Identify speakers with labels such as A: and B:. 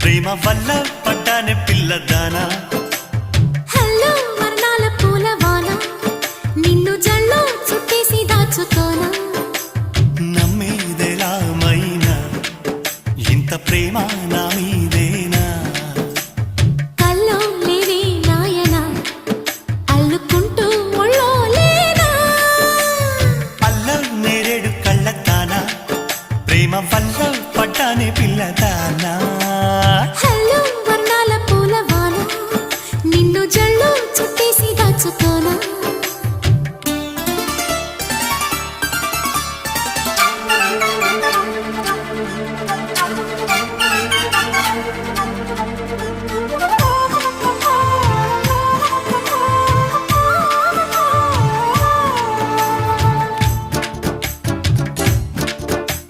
A: ప్రేమ వల్ల పడ్డానే పిల్లదానా
B: హలో వర్ణాల పూలవాన నిన్ను జల్లో చుట్టేసి దాచుకోనా
A: నమ్మేదెలా మైనా ఇంత ప్రేమ నా మీదేనా
B: కల్లో లేవే నాయనా అల్లుకుంటూ ఒళ్ళో లేనా
A: అల్ల నేరేడు కళ్ళతానా ప్రేమ వల్ల పడ్డానే పిల్లదానా